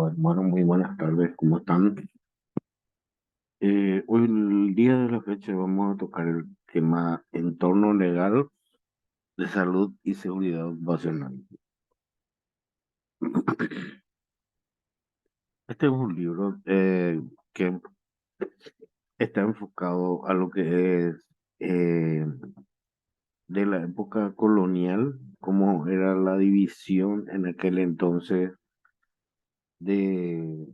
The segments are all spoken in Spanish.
Bueno, muy buenas tardes, ¿cómo están? Hoy, el día de la fecha, vamos a tocar el tema entorno legal de salud y seguridad ocupacional. Este es un libro que está enfocado a lo que es eh, de la época colonial, cómo era la división en aquel entonces de,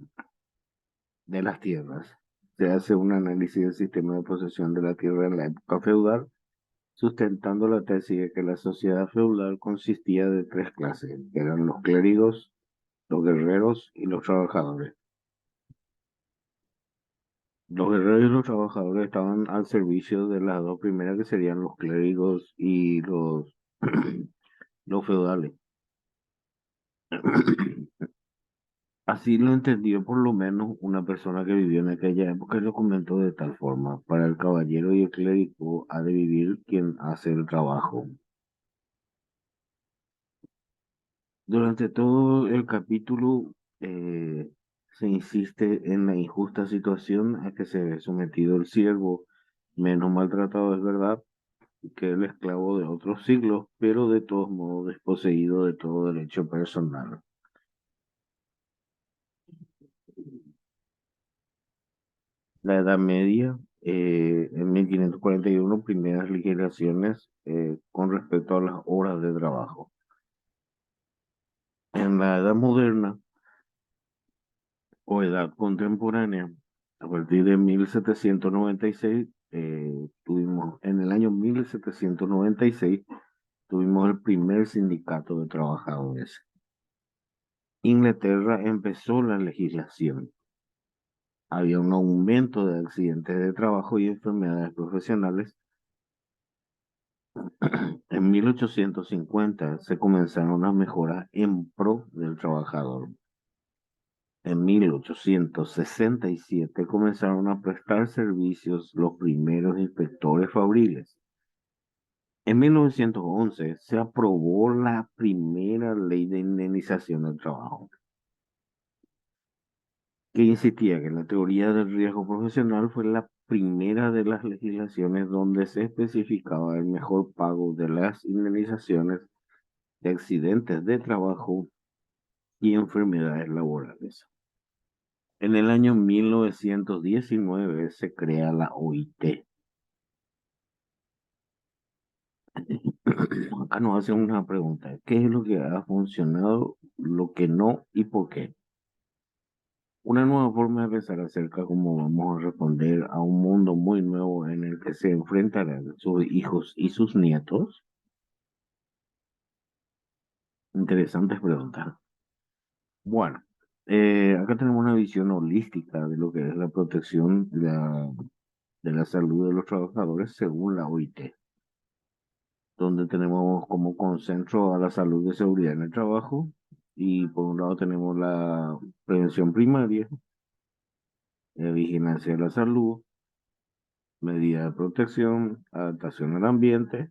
de las tierras. Se hace un análisis del sistema de posesión de la tierra en la época feudal, sustentando la tesis de que la sociedad feudal consistía de tres clases, que eran los clérigos, los guerreros y los trabajadores. Los guerreros y los trabajadores estaban al servicio de las dos primeras, que serían los clérigos y los feudales. Así lo entendió por lo menos una persona que vivió en aquella época y lo comentó de tal forma: para el caballero y el clérigo ha de vivir quien hace el trabajo. Durante todo el capítulo eh, se insiste en la injusta situación a que se ve sometido el siervo, menos maltratado es verdad que el esclavo de otros siglos, pero de todos modos desposeído de todo derecho personal. La Edad Media, en 1541, primeras legislaciones con respecto a las horas de trabajo. En la Edad Moderna o Edad Contemporánea, a partir de 1796, en el año 1796, tuvimos el primer sindicato de trabajadores. Inglaterra empezó la legislación. Había un aumento de accidentes de trabajo y enfermedades profesionales. En 1850 se comenzaron las mejoras en pro del trabajador. En 1867 comenzaron a prestar servicios los primeros inspectores fabriles. En 1911 se aprobó la primera ley de indemnización del trabajo, que insistía que la teoría del riesgo profesional fue la primera de las legislaciones donde se especificaba el mejor pago de las indemnizaciones de accidentes de trabajo y enfermedades laborales. En el año 1919 se crea la OIT. Acá nos hacen una pregunta: ¿qué es lo que ha funcionado, lo que no y por qué? Una nueva forma de pensar acerca de cómo vamos a responder a un mundo muy nuevo en el que se enfrentarán sus hijos y sus nietos. Interesantes preguntas. Bueno, acá tenemos una visión holística de lo que es la protección de la salud de los trabajadores según la OIT, donde tenemos como concentro a la salud y seguridad en el trabajo, y por un lado tenemos la prevención primaria, vigilancia de la salud, medidas de protección, adaptación al ambiente,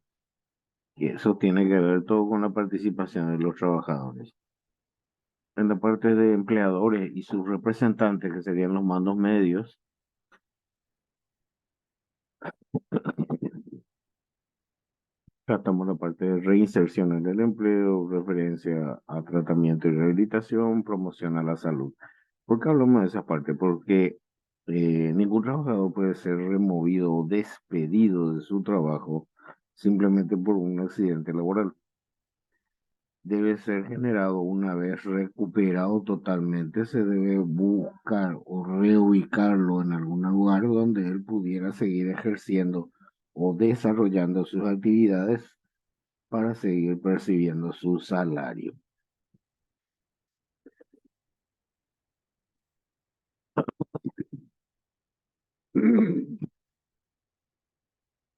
y eso tiene que ver todo con la participación de los trabajadores. En la parte de empleadores y sus representantes, que serían los mandos medios, tratamos la parte de reinserción en el empleo, referencia a tratamiento y rehabilitación, promoción a la salud. ¿Por qué hablamos de esa parte? Porque ningún trabajador puede ser removido o despedido de su trabajo simplemente por un accidente laboral. Debe ser generado una vez recuperado totalmente. Se debe buscar o reubicarlo en algún lugar donde él pudiera seguir ejerciendo o desarrollando sus actividades para seguir percibiendo su salario.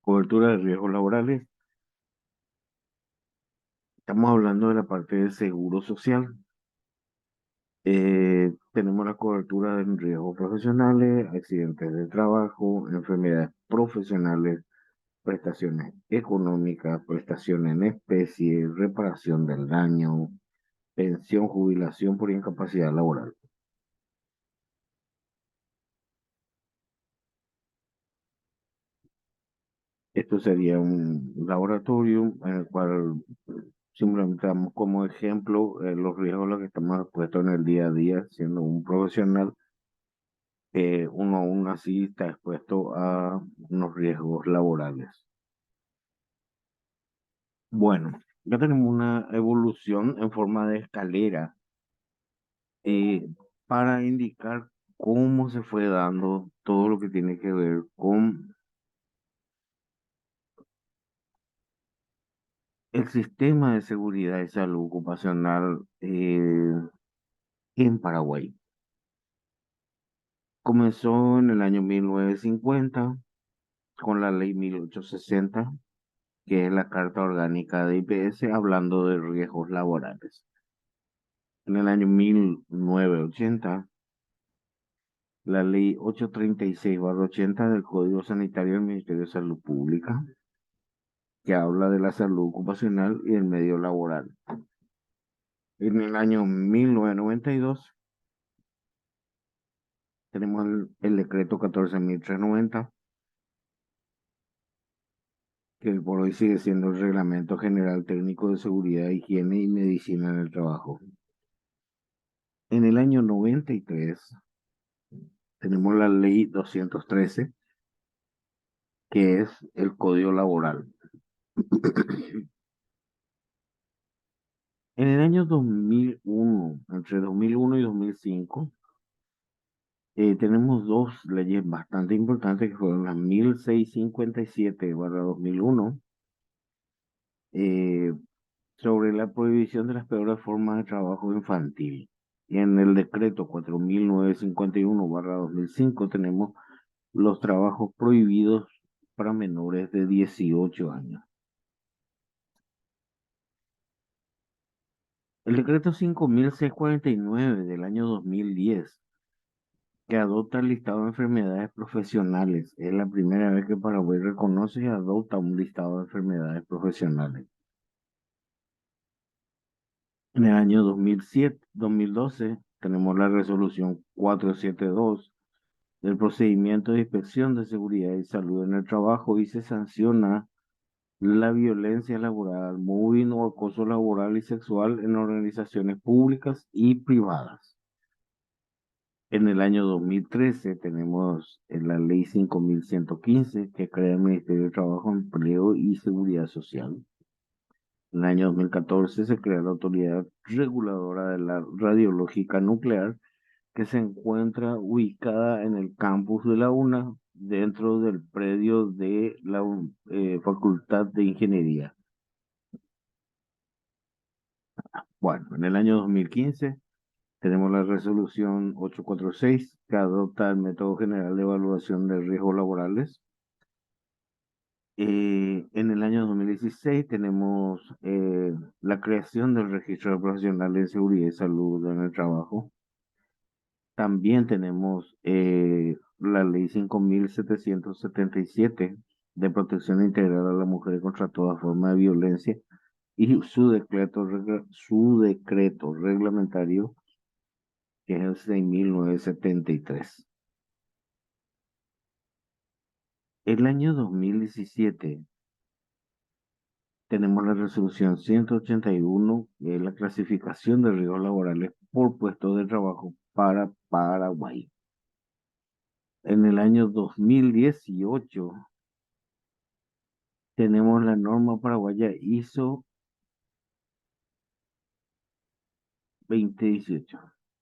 Cobertura de riesgos laborales. Estamos hablando de la parte del seguro social. Tenemos la cobertura de riesgos profesionales, accidentes de trabajo, enfermedades profesionales, prestaciones económicas, prestaciones en especie, reparación del daño, pensión, jubilación por incapacidad laboral. Esto sería un laboratorio en el cual simplemente damos como ejemplo los riesgos a los que estamos expuestos en el día a día, siendo un profesional. Uno aún así está expuesto a unos riesgos laborales. Bueno, ya tenemos una evolución en forma de escalera eh, para indicar cómo se fue dando todo lo que tiene que ver con el sistema de seguridad y salud ocupacional en Paraguay. Comenzó en el año 1950 con la ley 1860, que es la Carta Orgánica de IPS, hablando de riesgos laborales. En el año 1980, la ley 836/80 del Código Sanitario del Ministerio de Salud Pública, que habla de la salud ocupacional y el medio laboral. En el año 1992 tenemos el decreto 14.390, que por hoy sigue siendo el Reglamento General Técnico de Seguridad, Higiene y Medicina en el Trabajo. En el año 93 tenemos la ley 213, que es el Código Laboral. En el año 2001, entre 2001 y 2005, tenemos dos leyes bastante importantes que fueron las 1657/2001, eh, sobre la prohibición de las peores formas de trabajo infantil. Y en el decreto 4951/2005 tenemos los trabajos prohibidos para menores de 18 años. El decreto 5649 del año 2010, que adopta el listado de enfermedades profesionales. Es la primera vez que Paraguay reconoce y adopta un listado de enfermedades profesionales. En el año 2012 tenemos la resolución 472 del procedimiento de inspección de seguridad y salud en el trabajo, y se sanciona la violencia laboral, mobbing o acoso laboral y sexual en organizaciones públicas y privadas. En el año 2013 tenemos la ley 5115, que crea el Ministerio de Trabajo, Empleo y Seguridad Social. En el año 2014 se crea la Autoridad Reguladora de la Radiológica Nuclear, que se encuentra ubicada en el campus de la UNA, dentro del predio de la Facultad de Ingeniería. Bueno, en el año 2015 tenemos la resolución 846, que adopta el método general de evaluación de riesgos laborales. En el año 2016 tenemos la creación del registro de profesionales de seguridad y salud en el trabajo. También tenemos la ley 5777 de protección integral a la mujer contra toda forma de violencia, y su decreto reglamentario, que es el 6973. El año 2017 tenemos la resolución 181, que es la clasificación de riesgos laborales por puestos de trabajo para Paraguay. En el año 2018 tenemos la norma paraguaya ISO 2018,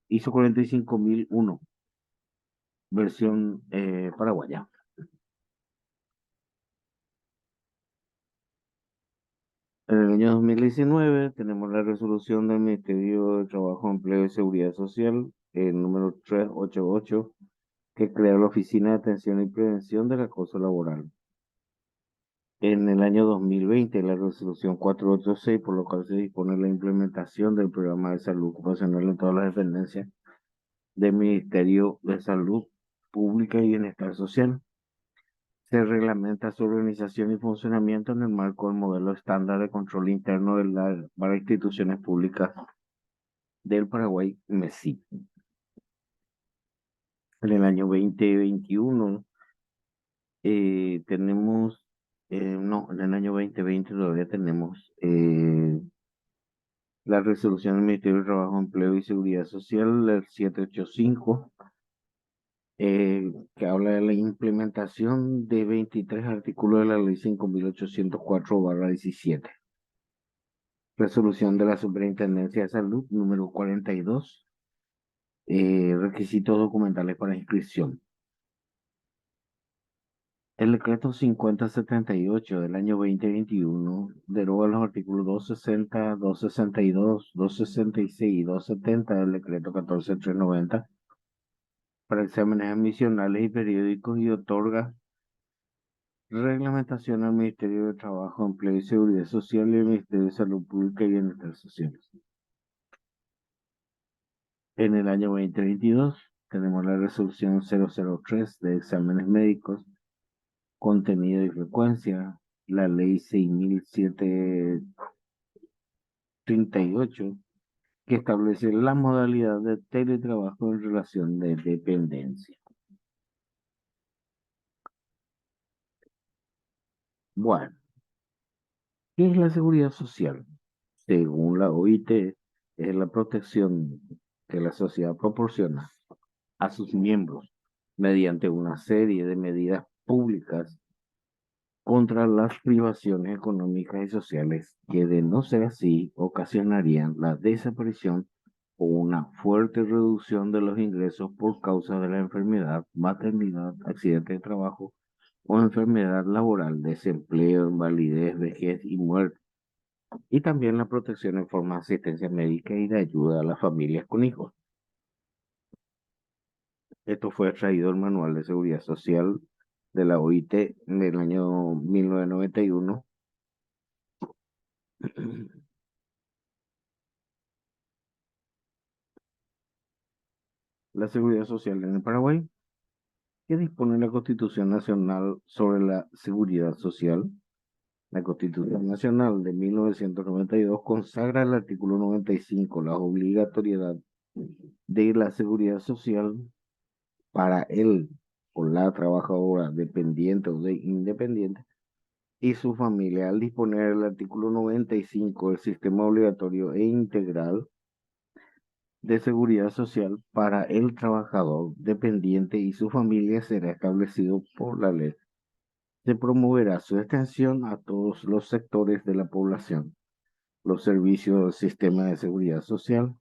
ISO 45001, versión paraguaya. En el año 2019 tenemos la resolución del Ministerio de Trabajo, Empleo y Seguridad Social, el número 388, que crea la Oficina de Atención y Prevención del Acoso Laboral. En el año 2020, la resolución 486, por lo cual se dispone la implementación del programa de salud ocupacional en todas las dependencias del Ministerio de Salud Pública y Bienestar Social. Se reglamenta su organización y funcionamiento en el marco del modelo estándar de control interno para instituciones públicas del Paraguay, MESI. En el año 2021 tenemos No, en el año 2020 todavía tenemos la resolución del Ministerio de Trabajo, Empleo y Seguridad Social, el 785, que habla de la implementación de 23 artículos de la Ley 5804/17. Resolución de la Superintendencia de Salud número 42, requisitos documentales para inscripción. El decreto 5078 del año 2021 deroga los artículos 260, 262, 266 y 270 del decreto 14390 para exámenes admisionales y periódicos y otorga reglamentación al Ministerio de Trabajo, Empleo y Seguridad Social y al Ministerio de Salud Pública y Bienestar Social. En el año 2022 tenemos la resolución 003 de exámenes médicos, contenido y frecuencia, la ley 6738, que establece la modalidad de teletrabajo en relación de dependencia. Bueno, ¿qué es la seguridad social? Según la OIT, es la protección que la sociedad proporciona a sus miembros mediante una serie de medidas públicas contra las privaciones económicas y sociales que, de no ser así, ocasionarían la desaparición o una fuerte reducción de los ingresos por causa de la enfermedad, maternidad, accidente de trabajo o enfermedad laboral, desempleo, invalidez, vejez y muerte, y también la protección en forma de asistencia médica y de ayuda a las familias con hijos. Esto fue extraído del Manual de Seguridad Social de la OIT del año 1991. La seguridad social en el Paraguay, que dispone la Constitución Nacional sobre la Seguridad Social. La Constitución Nacional de 1992 consagra el artículo 95, la obligatoriedad de la seguridad social para él o la trabajadora dependiente o de independiente y su familia, al disponer el artículo 95 del sistema obligatorio e integral de seguridad social para el trabajador dependiente y su familia será establecido por la ley. Se promoverá su extensión a todos los sectores de la población. Los servicios del sistema de seguridad social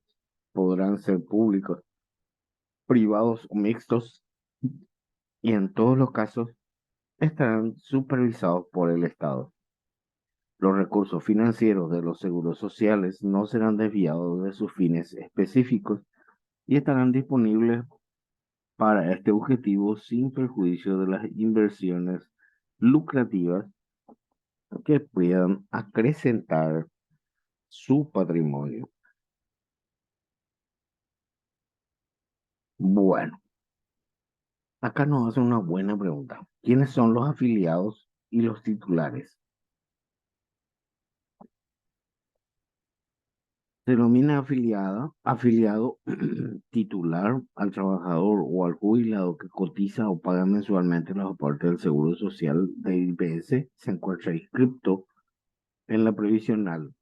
podrán ser públicos, privados o mixtos, y en todos los casos estarán supervisados por el Estado. Los recursos financieros de los seguros sociales no serán desviados de sus fines específicos y estarán disponibles para este objetivo sin perjuicio de las inversiones lucrativas que puedan acrecentar su patrimonio. Bueno, acá nos hace una buena pregunta. ¿Quiénes son los afiliados y los titulares? Se denomina afiliado titular al trabajador o al jubilado que cotiza o paga mensualmente los aportes del Seguro Social de IPS, se encuentra inscripto en la previsional.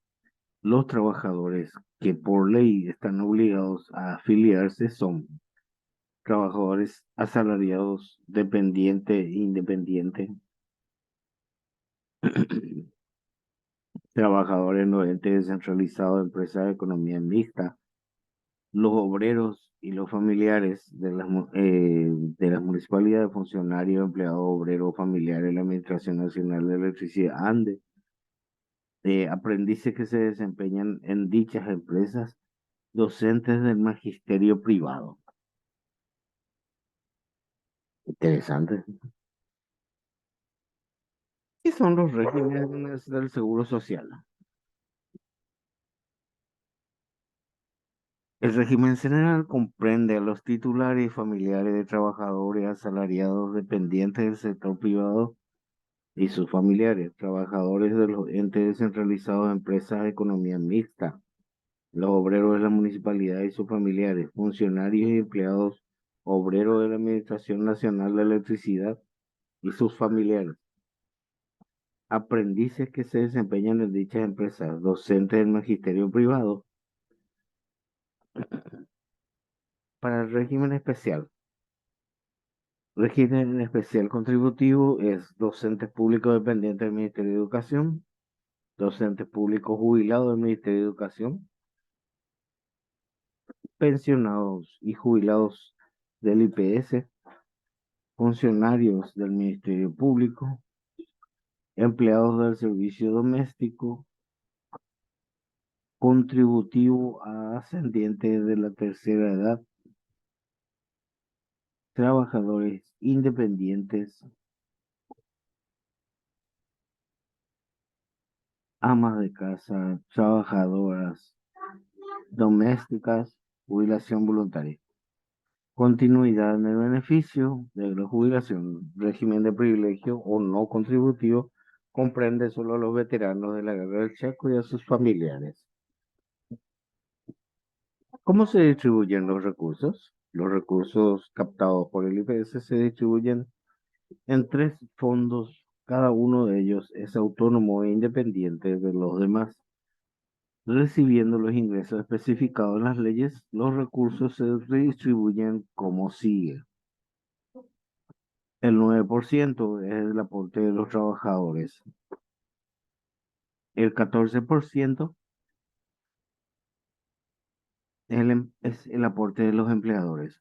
Los trabajadores que por ley están obligados a afiliarse son trabajadores asalariados, dependiente e independiente, trabajadores no entes descentralizados, empresas de economía mixta, los obreros y los familiares de las municipalidades, funcionarios, empleados, obreros, familiares de la Administración Nacional de Electricidad, ANDE, aprendices que se desempeñan en dichas empresas, docentes del magisterio privado. Interesante. ¿Qué son los regímenes del Seguro Social? El régimen general comprende a los titulares y familiares de trabajadores asalariados dependientes del sector privado y sus familiares, trabajadores de los entes descentralizados de empresas de economía mixta, los obreros de la municipalidad y sus familiares, funcionarios y empleados, obreros de la Administración Nacional de Electricidad y sus familiares. aprendices que se desempeñan en dichas empresas, docentes del magisterio privado, para el régimen especial. Régimen especial contributivo es docentes públicos dependientes del Ministerio de Educación, docentes públicos jubilados del Ministerio de Educación, pensionados y jubilados del IPS, funcionarios del Ministerio Público, empleados del servicio doméstico, contributivo a ascendientes de la tercera edad, trabajadores independientes, amas de casa, trabajadoras domésticas, jubilación voluntaria. Continuidad en el beneficio de la jubilación, régimen de privilegio o no contributivo, comprende solo a los veteranos de la Guerra del Chaco y a sus familiares. ¿Cómo se distribuyen los recursos? Los recursos captados por el IPS se distribuyen en tres fondos. Cada uno de ellos es autónomo e independiente de los demás. Recibiendo los ingresos especificados en las leyes, los recursos se redistribuyen como sigue. El 9% es el aporte de los trabajadores. El 14% es el aporte de los empleadores.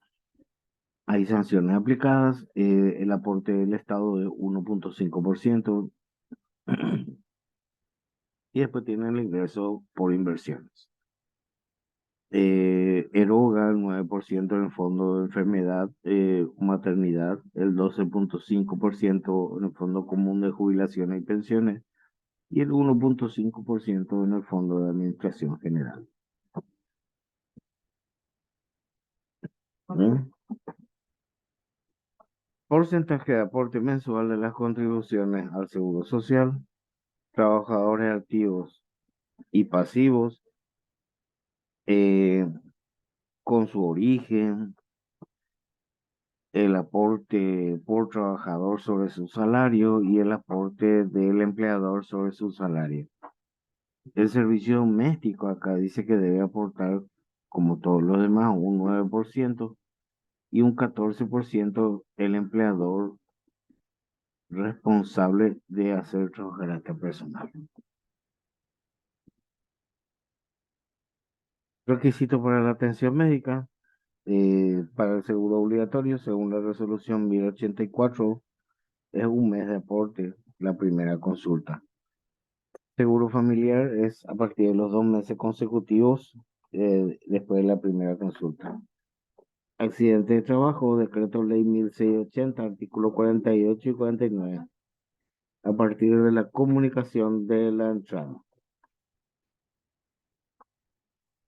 Hay sanciones aplicadas, el aporte del Estado de 1,5% y después tienen el ingreso por inversiones. Eroga el 9% en el fondo de enfermedad, maternidad, el 12,5% en el fondo común de jubilaciones y pensiones y el 1,5% en el fondo de administración general. ¿Mm? Porcentaje de aporte mensual de las contribuciones al Seguro Social, trabajadores activos y pasivos, eh, con su origen, el aporte por trabajador sobre su salario y el aporte del empleador sobre su salario. El servicio doméstico acá dice que debe aportar, como todos los demás, un 9% y un 14% el empleador responsable de hacer trabajar a esta persona. Requisito para la atención médica, para el seguro obligatorio, según la resolución 1084, es un mes de aporte la primera consulta. Seguro familiar es a partir de los 2 meses consecutivos después de la primera consulta. Accidente de trabajo, decreto ley 1680, artículo 48 y 49, a partir de la comunicación de la entrada.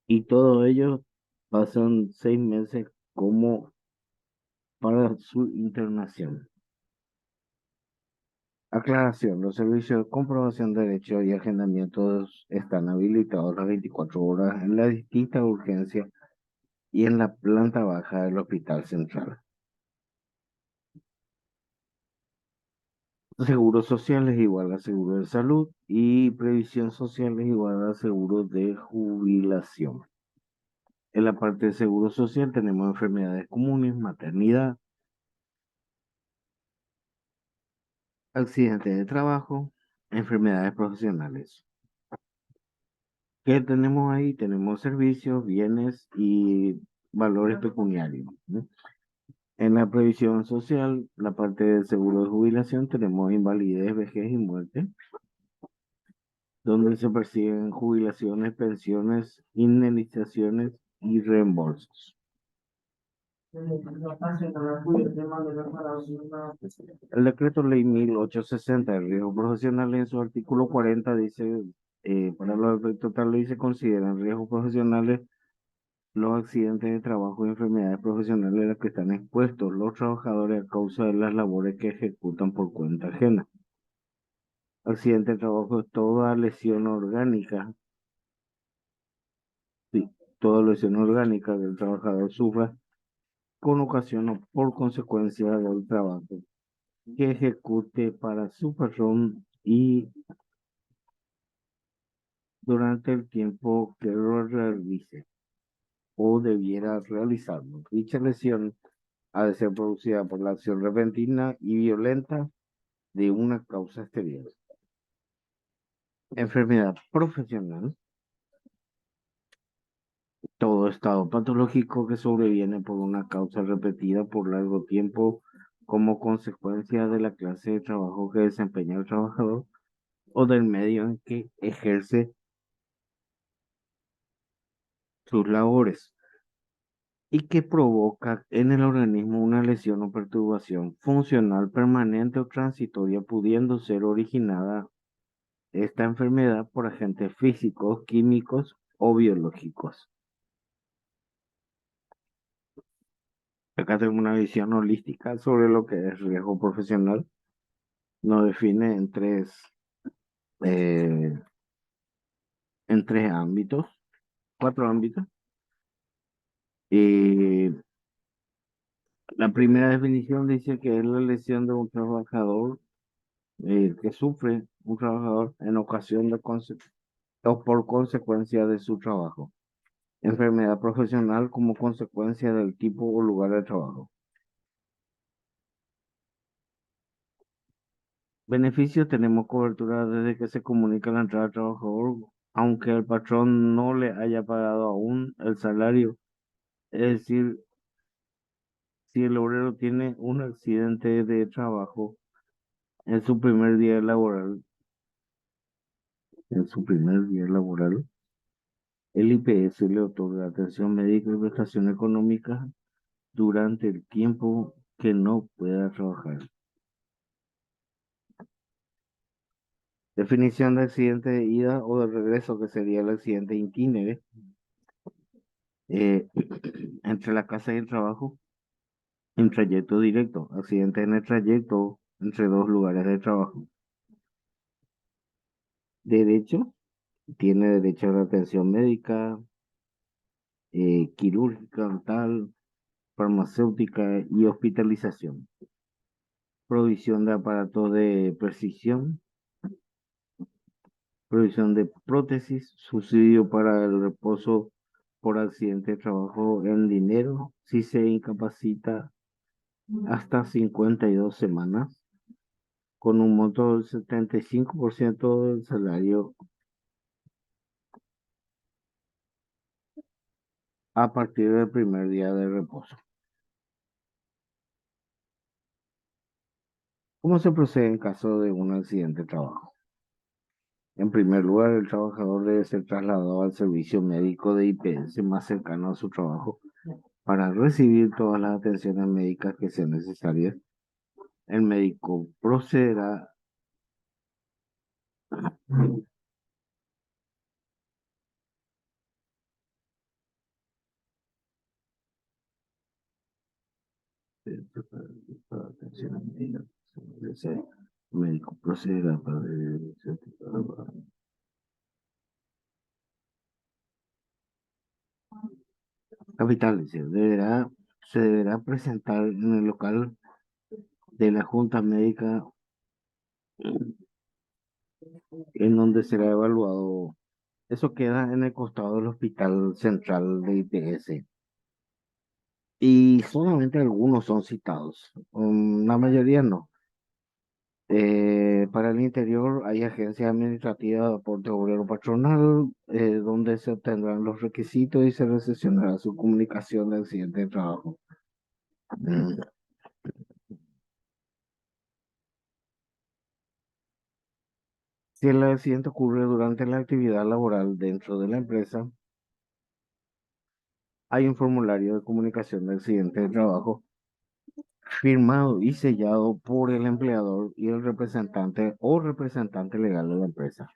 Y todo ello pasan 6 meses como para su internación. Aclaración, los servicios de comprobación de derechos y agendamientos están habilitados las 24 horas en la distinta urgencia y en la planta baja del Hospital Central. Seguro social es igual a seguro de salud y previsión social es igual a seguro de jubilación. En la parte de seguro social tenemos enfermedades comunes, maternidad, accidentes de trabajo, enfermedades profesionales. ¿Qué tenemos ahí? Tenemos servicios, bienes y valores pecuniarios, ¿no? En la previsión social, la parte del seguro de jubilación, tenemos invalidez, vejez y muerte, donde se perciben jubilaciones, pensiones, indemnizaciones y reembolsos. El decreto ley 1860 de riesgo profesional en su artículo 40 dice, para los efectos totales, se consideran riesgos profesionales los accidentes de trabajo y enfermedades profesionales a las que están expuestos los trabajadores a causa de las labores que ejecutan por cuenta ajena. Accidente de trabajo es toda lesión orgánica, sí, toda lesión orgánica que el trabajador sufra con ocasión o por consecuencia del trabajo que ejecute para su patrón y durante el tiempo que lo realice o debiera realizarlo. Dicha lesión ha de ser producida por la acción repentina y violenta de una causa exterior. Enfermedad profesional: todo estado patológico que sobreviene por una causa repetida por largo tiempo como consecuencia de la clase de trabajo que desempeña el trabajador o del medio en que ejerce sus labores y que provoca en el organismo una lesión o perturbación funcional permanente o transitoria, pudiendo ser originada esta enfermedad por agentes físicos, químicos o biológicos. Acá tengo una visión holística sobre lo que es riesgo profesional. Nos define eh, en tres ámbitos, cuatro ámbitos. Y la primera definición dice que es la lesión de un trabajador que sufre un trabajador en ocasión de o por consecuencia de su trabajo. Enfermedad profesional como consecuencia del tipo o lugar de trabajo. Beneficio: tenemos cobertura desde que se comunica la entrada del trabajador, aunque el patrón no le haya pagado aún el salario. Es decir, si el obrero tiene un accidente de trabajo en su primer día laboral, en su primer día laboral, el IPS le otorga atención médica y prestación económica durante el tiempo que no pueda trabajar. Definición de accidente de ida o de regreso, que sería el accidente inquínere, eh, entre la casa y el trabajo, en trayecto directo. Accidente en el trayecto entre dos lugares de trabajo. Derecho: tiene derecho a la atención médica, quirúrgica, dental, farmacéutica y hospitalización. Provisión de aparatos de precisión, provisión de prótesis, subsidio para el reposo por accidente de trabajo en dinero si se incapacita hasta 52 semanas, con un monto del 75% del salario a partir del primer día de reposo. ¿Cómo se procede en caso de un accidente de trabajo? En primer lugar, el trabajador debe ser trasladado al servicio médico de IPS más cercano a su trabajo para recibir todas las atenciones médicas que sean necesarias. El médico procederá para atenciones médicas. El médico procederá para capital, se deberá presentar en el local de la Junta Médica en donde será evaluado. Eso queda en el costado del Hospital Central de IPS. Y solamente algunos son citados, la mayoría no. Para el interior hay agencias administrativas de aporte obrero patronal, donde se obtendrán los requisitos y se recepcionará su comunicación de accidente de trabajo. Mm. Si el accidente ocurre durante la actividad laboral dentro de la empresa, hay un formulario de comunicación de accidente de trabajo firmado y sellado por el empleador y el representante o representante legal de la empresa.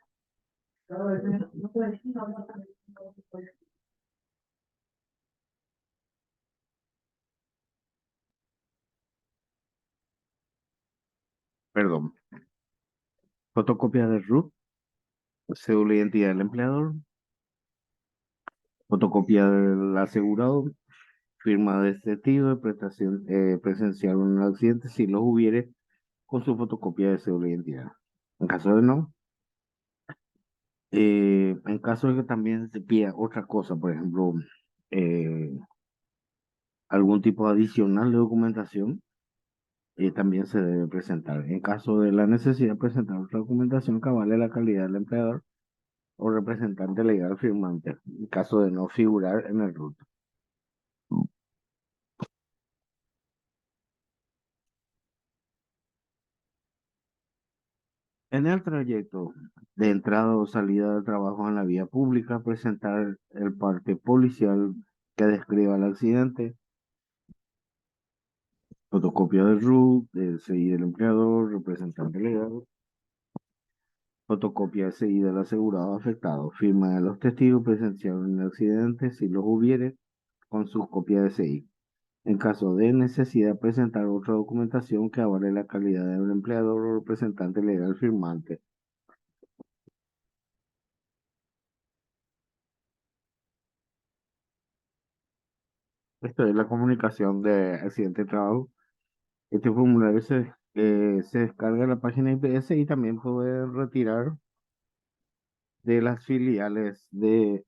Perdón. Fotocopia de RUT, cédula de identidad del empleador, fotocopia del asegurado, firma de testigo de prestación presencial en un accidente si los hubiere, con su fotocopia de cédula de identidad. En caso de no, en caso de que también se pida otra cosa, por ejemplo, eh, algún tipo adicional de documentación, también se debe presentar. En caso de la necesidad de presentar otra documentación que avale la calidad del empleador o representante legal firmante, en caso de no figurar en el RUT. En el trayecto de entrada o salida del trabajo en la vía pública, presentar el parte policial que describa el accidente, fotocopia del RUT, del CI del empleador, representante legal, fotocopia del CI del asegurado afectado, firma de los testigos presenciados en el accidente, si los hubiere, con sus copias de CI. En caso de necesidad, presentar otra documentación que avale la calidad del empleador o representante legal firmante. Esto es la comunicación de accidente de trabajo. Este formulario se descarga en la página IPS y también puede retirar de las filiales de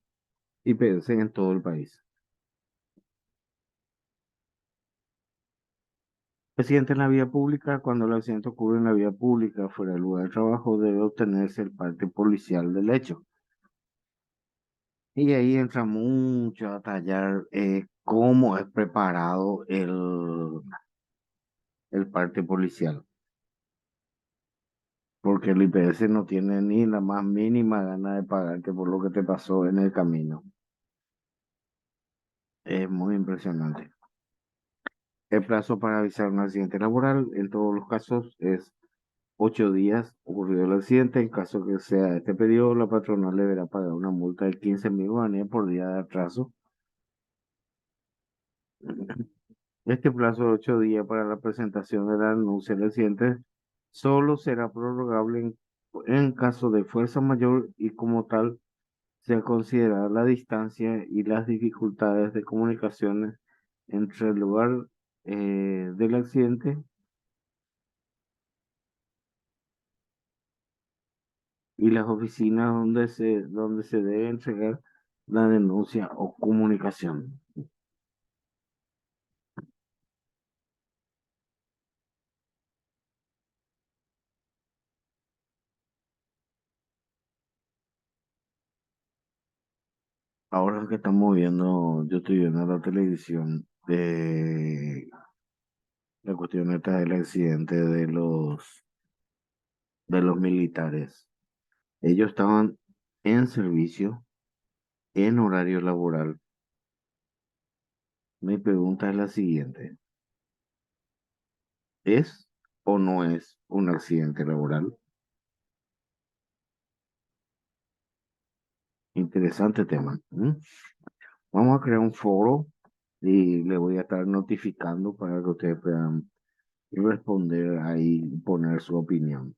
IPS en todo el país. Accidente en la vía pública. Cuando el accidente ocurre en la vía pública, fuera del lugar de trabajo, debe obtenerse el parte policial del hecho. Y ahí entra mucho a tallar cómo es preparado el parte policial. Porque el IPS no tiene ni la más mínima gana de pagarte por lo que te pasó en el camino. Es muy impresionante. El plazo para avisar un accidente laboral en todos los casos es 8 días ocurrido el accidente. En caso que sea este periodo, la patronal deberá pagar una multa de 15.000 guaraníes por día de atraso. Este plazo de 8 días para la presentación de la denuncia del accidente solo será prorrogable en caso de fuerza mayor y como tal se considera la distancia y las dificultades de comunicaciones entre el lugar del accidente y las oficinas donde se debe entregar la denuncia o comunicación. Ahora que estamos viendo, yo estoy viendo la televisión de la cuestión esta del accidente de los militares. Ellos estaban en servicio, en horario laboral. Mi pregunta es la siguiente: ¿es o no es un accidente laboral? Interesante tema. Vamos a crear un foro y le voy a estar notificando para que ustedes puedan responder ahí y poner su opinión.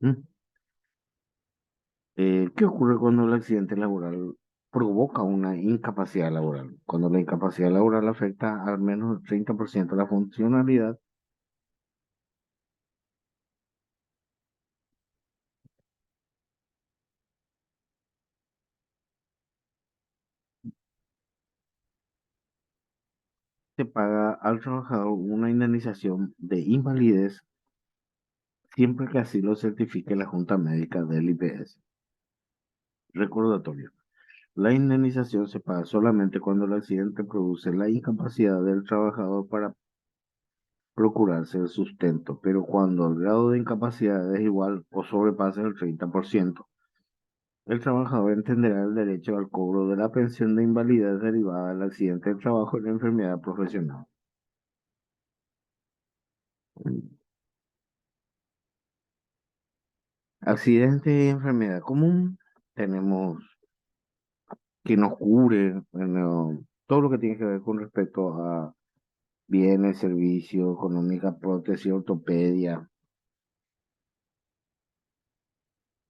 ¿Qué ocurre cuando el accidente laboral provoca una incapacidad laboral? Cuando la incapacidad laboral afecta al menos el 30% de la funcionalidad, se paga al trabajador una indemnización de invalidez siempre que así lo certifique la Junta Médica del IPS. Recordatorio: la indemnización se paga solamente cuando el accidente produce la incapacidad del trabajador para procurarse el sustento, pero cuando el grado de incapacidad es igual o sobrepasa el 30%, el trabajador entenderá el derecho al cobro de la pensión de invalidez derivada del accidente de trabajo y la enfermedad profesional. Accidente y enfermedad común, tenemos que nos cubre, bueno, todo lo que tiene que ver con respecto a bienes, servicios, económica, prótesis, ortopedia,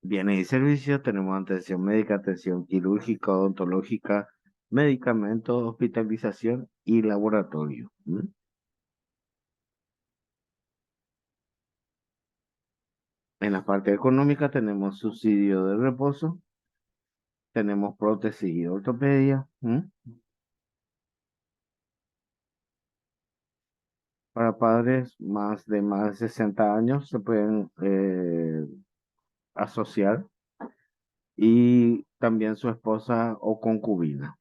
bienes y servicios. Tenemos atención médica, atención quirúrgica, odontológica, medicamentos, hospitalización y laboratorio. ¿M? En la parte económica tenemos subsidio de reposo, tenemos prótesis y ortopedia. ¿M? Para padres más de 60 años se pueden asociar y también su esposa o concubina.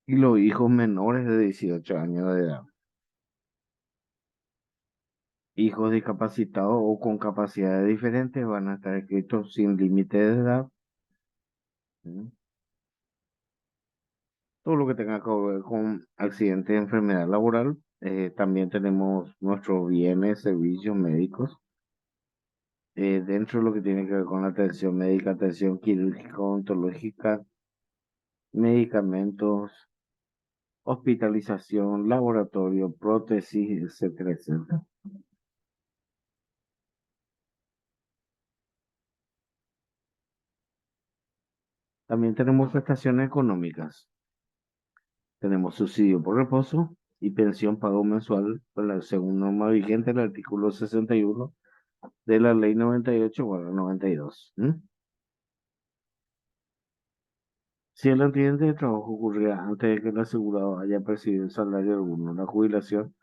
Y los hijos menores de 18 años de edad. Hijos discapacitados o con capacidades diferentes van a estar escritos sin límite de edad. ¿M? Todo lo que tenga que ver con accidente de enfermedad laboral. También tenemos nuestros bienes, servicios médicos. Dentro de lo que tiene que ver con la atención médica, atención quirúrgica, odontológica, medicamentos, hospitalización, laboratorio, prótesis, etcétera, etcétera. También tenemos prestaciones económicas. Tenemos subsidio por reposo y pensión pago mensual, según norma vigente, el artículo 61 de la ley 98/92. ¿M? Si el accidente de trabajo ocurría antes de que el asegurado haya percibido el salario alguno, la jubilación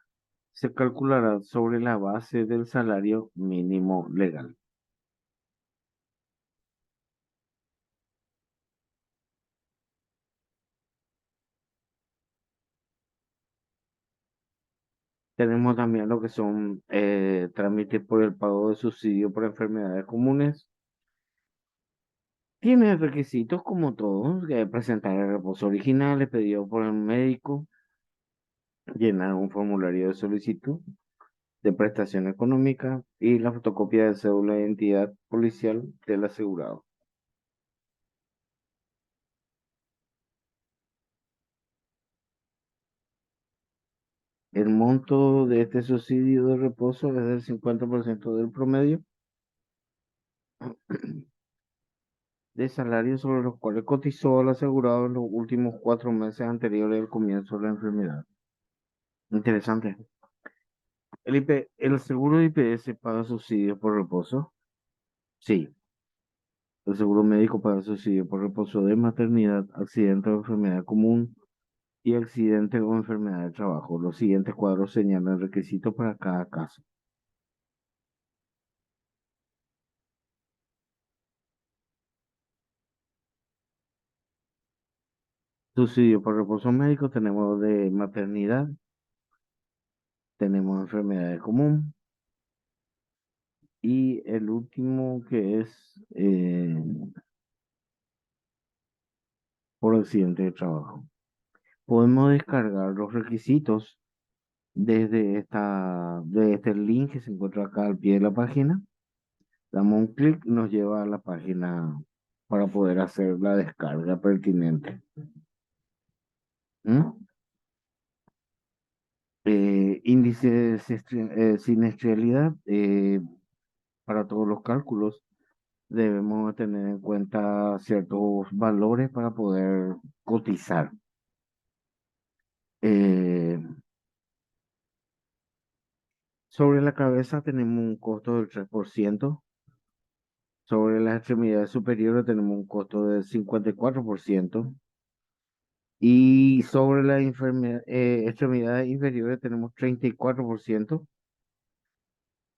se calculará sobre la base del salario mínimo legal. Tenemos también lo que son trámites por el pago de subsidio por enfermedades comunes. Tiene requisitos como todos, que presentar el reposo original, pedido por el médico, llenar un formulario de solicitud de prestación económica y la fotocopia de cédula de identidad policial del asegurado. El monto de este subsidio de reposo es del 50% del promedio de salarios sobre los cuales cotizó el asegurado en los últimos 4 meses anteriores al comienzo de la enfermedad. Interesante. ¿El seguro de IPS paga subsidio por reposo? Sí. El seguro médico paga subsidio por reposo de maternidad, accidente o enfermedad común y accidente o enfermedad de trabajo. Los siguientes cuadros señalan requisitos para cada caso. Subsidio por reposo médico tenemos de maternidad, tenemos enfermedad común y el último que es por accidente de trabajo. Podemos descargar los requisitos de este link que se encuentra acá al pie de la página. Damos un clic, nos lleva a la página para poder hacer la descarga pertinente. ¿Mm? Índice de siniestralidad, para todos los cálculos debemos tener en cuenta ciertos valores para poder cotizar. Eh, Sobre la cabeza tenemos un costo del 3%. Sobre las extremidades superiores tenemos un costo del 54%. Y sobre las extremidades inferiores tenemos 34%.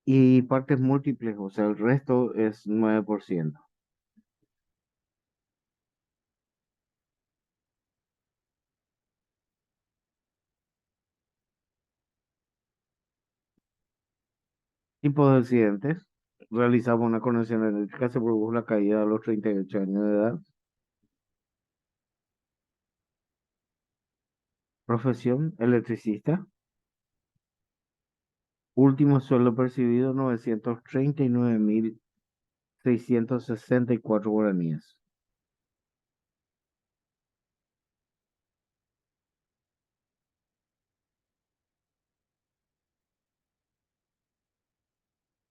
Y partes múltiples, o sea, el resto es 9%. Tipos de accidentes. Realizamos una conexión eléctrica, se produjo la caída a los 38 años de edad. Profesión, electricista. Último sueldo percibido, 939.664 guaraníes.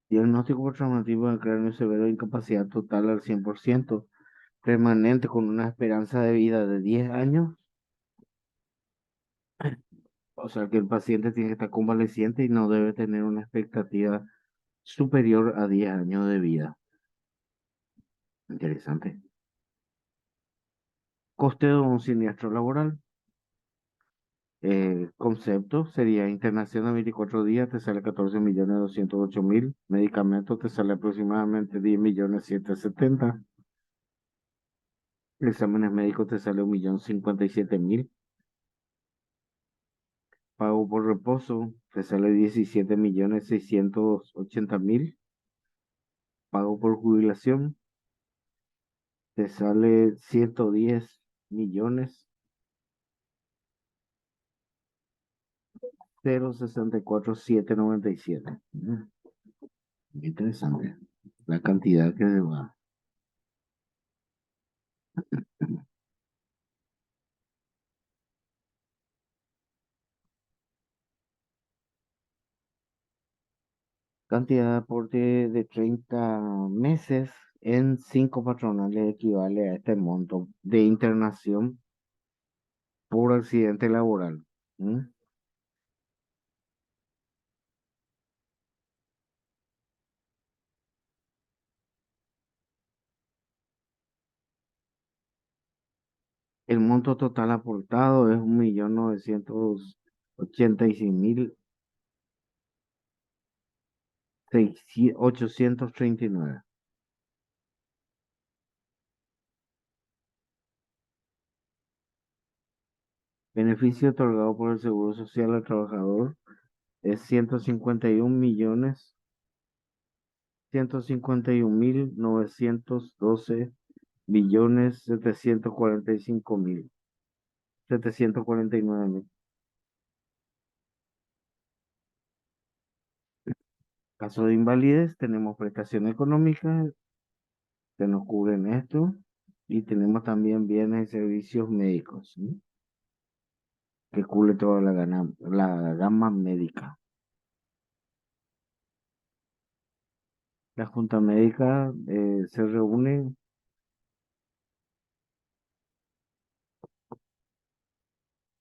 Diagnóstico por traumatismo de cráneo severo, incapacidad total al 100%, permanente con una esperanza de vida de 10 años. O sea que el paciente tiene que estar convaleciente y no debe tener una expectativa superior a 10 años de vida. Interesante. Coste de un siniestro laboral. Concepto sería internación a 24 días, te sale 14.208.000. Medicamentos te sale aproximadamente 10.770.000. Exámenes médicos te sale 1.057.000. Pago por reposo te sale 17.680.000. Pago por jubilación te sale 110.064.797. Interesante. La cantidad que se va. Cantidad de aporte de 30 meses en 5 patronales equivale a este monto de internación por accidente laboral. ¿Mm? El monto total aportado es 1.986.839. Beneficio otorgado por el Seguro Social al trabajador es 151.912.745.749.000. Caso de invalidez, tenemos prestación económica que nos cubren esto y tenemos también bienes y servicios médicos, ¿sí? Que cubre toda la gama médica. La Junta Médica se reúne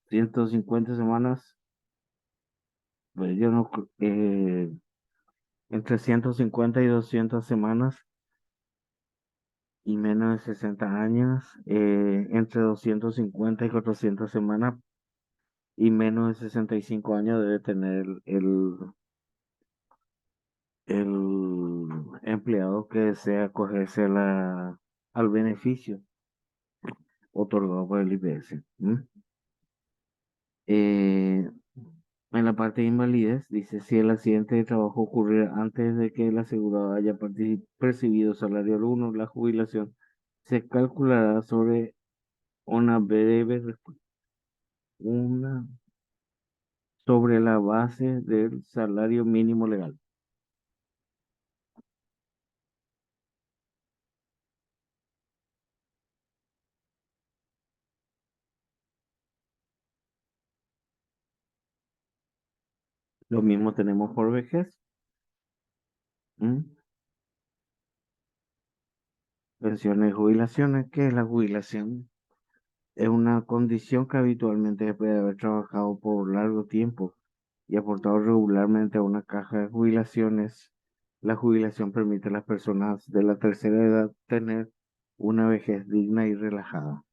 150 semanas, pues yo no, entre 150 y 200 semanas y menos de 60 años, entre 250 y 400 semanas y menos de 65 años debe tener el empleado que desea acogerse al beneficio otorgado por el IPS. ¿M? Eh, en la parte de invalidez dice si el accidente de trabajo ocurrió antes de que el asegurado haya percibido salario alguno, la jubilación se calculará sobre una breve una sobre la base del salario mínimo legal. Lo mismo tenemos por vejez. ¿M? Pensiones y jubilaciones. ¿Qué es la jubilación? Es una condición que habitualmente después de haber trabajado por largo tiempo y aportado regularmente a una caja de jubilaciones, la jubilación permite a las personas de la tercera edad tener una vejez digna y relajada.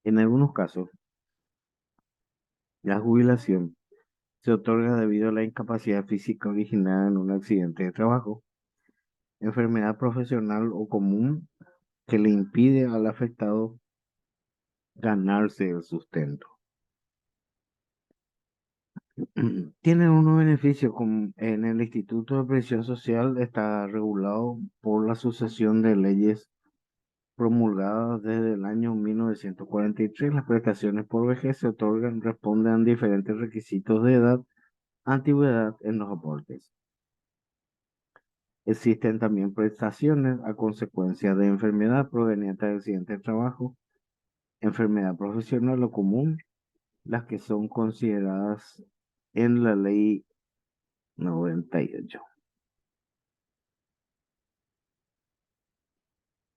En algunos casos, la jubilación se otorga debido a la incapacidad física originada en un accidente de trabajo, enfermedad profesional o común que le impide al afectado ganarse el sustento. Tienen unos beneficios como en el Instituto de Previsión Social está regulado por la sucesión de leyes promulgadas desde el año 1943. Las prestaciones por vejez se otorgan, responden a diferentes requisitos de edad, antigüedad en los aportes. Existen también prestaciones a consecuencia de enfermedad proveniente de accidente de trabajo, enfermedad profesional o común, las que son consideradas en la ley 98.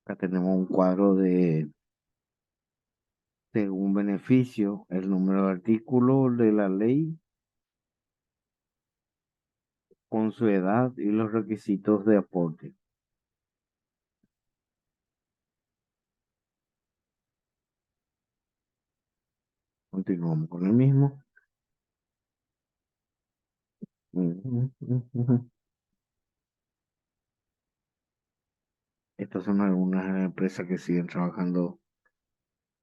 Acá tenemos un cuadro según beneficio, el número de artículos de la ley con su edad y los requisitos de aporte. Continuamos con el mismo. Ujú, ujú, ujú. Estas son algunas empresas que siguen trabajando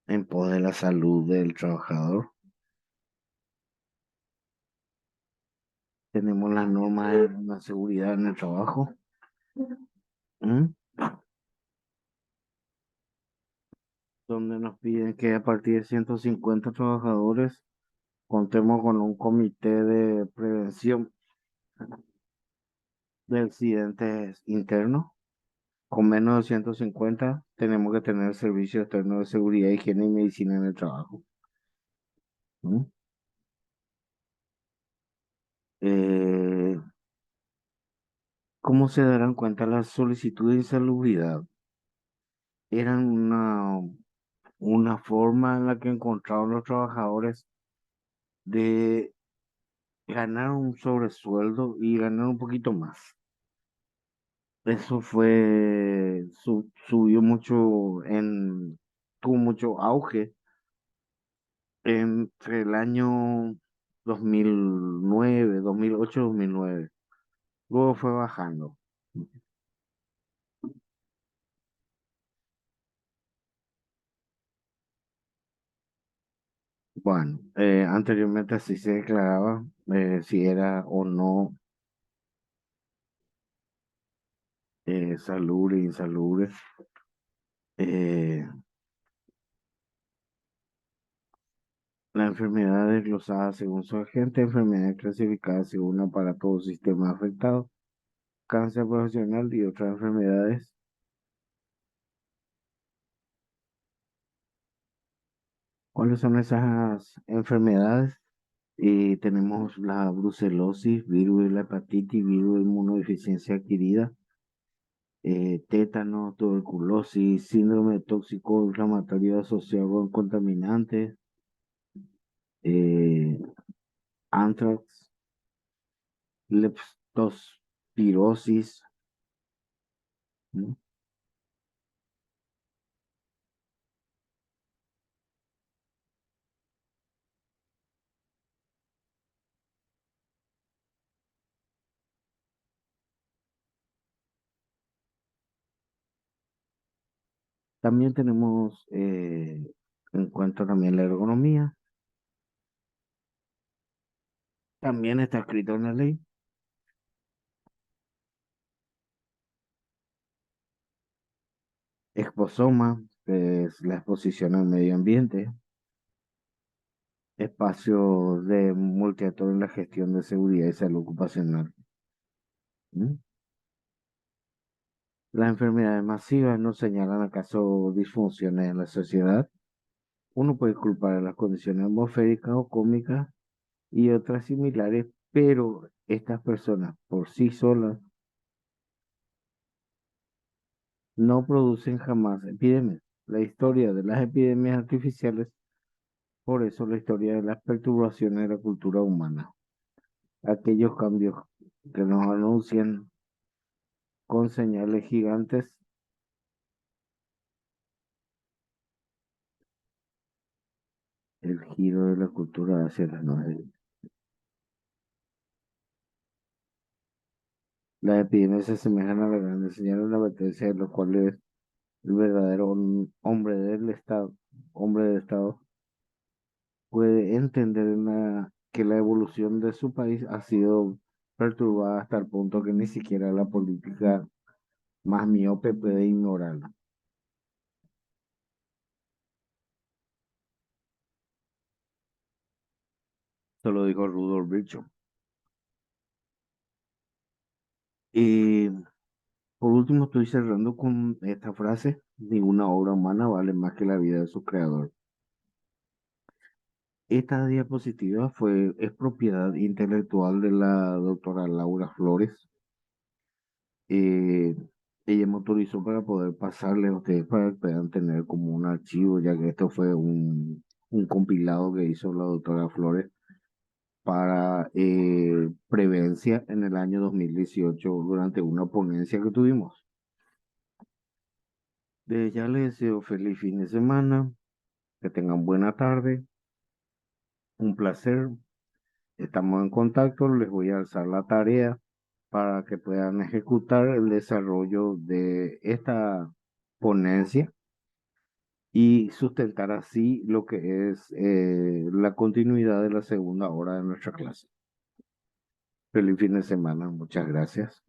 en pos de la salud del trabajador. Tenemos las normas de la seguridad en el trabajo, ¿m? Donde nos piden que a partir de 150 trabajadores contemos con un comité de prevención de accidentes internos. Con menos de 150 tenemos que tener servicios externos de seguridad, higiene y medicina en el trabajo. ¿M? Eh, ¿Cómo se darán cuenta las solicitudes de insalubridad? Eran una forma en la que encontraron los trabajadores de ganar un sobresueldo y ganar un poquito más. Eso subió mucho tuvo mucho auge entre el año 2009, 2008, 2009. Luego fue bajando. Bueno, anteriormente así se declaraba si era o no salubre, insalubre. Eh, la enfermedad desglosada según su agente, enfermedad clasificada según aparato o sistema afectado, cáncer profesional y otras enfermedades. ¿Cuáles son esas enfermedades? Y tenemos la brucelosis, virus de la hepatitis, virus de inmunodeficiencia adquirida, tétano, tuberculosis, síndrome tóxico inflamatorio asociado con contaminantes, eh, anthrax, leptospirosis, ¿no? También tenemos, en cuanto también la ergonomía, también está escrito en la ley, exposoma, que es la exposición al medio ambiente, espacios de multiactor en la gestión de seguridad y salud ocupacional. ¿M? Las enfermedades masivas no señalan acaso disfunciones en la sociedad. Uno puede culpar a las condiciones atmosféricas o cómicas y otras similares, pero estas personas por sí solas no producen jamás epidemias. La historia de las epidemias artificiales, por eso la historia de las perturbaciones de la cultura humana. Aquellos cambios que nos anuncian con señales gigantes, el giro de la cultura hacia las nuevas. Las epidemias se asemejan a las grandes señales de advertencia de los cuales el verdadero hombre del Estado, puede entender que la evolución de su país ha sido perturbada hasta el punto que ni siquiera la política más miope puede ignorarla. Esto lo dijo Rudolf Virchow. Y por último estoy cerrando con esta frase: ninguna obra humana vale más que la vida de su creador. Esta diapositiva es propiedad intelectual de la doctora Laura Flores. Eh, ella me autorizó para poder pasarle a ustedes para que puedan tener como un archivo, ya que esto fue un compilado que hizo la doctora Flores para Prevencia en el año 2018 durante una ponencia que tuvimos. De ya les deseo feliz fin de semana, que tengan buena tarde, un placer. Estamos en contacto, les voy a alzar la tarea para que puedan ejecutar el desarrollo de esta ponencia y sustentar así lo que es la continuidad de la segunda hora de nuestra clase. Feliz fin de semana, muchas gracias.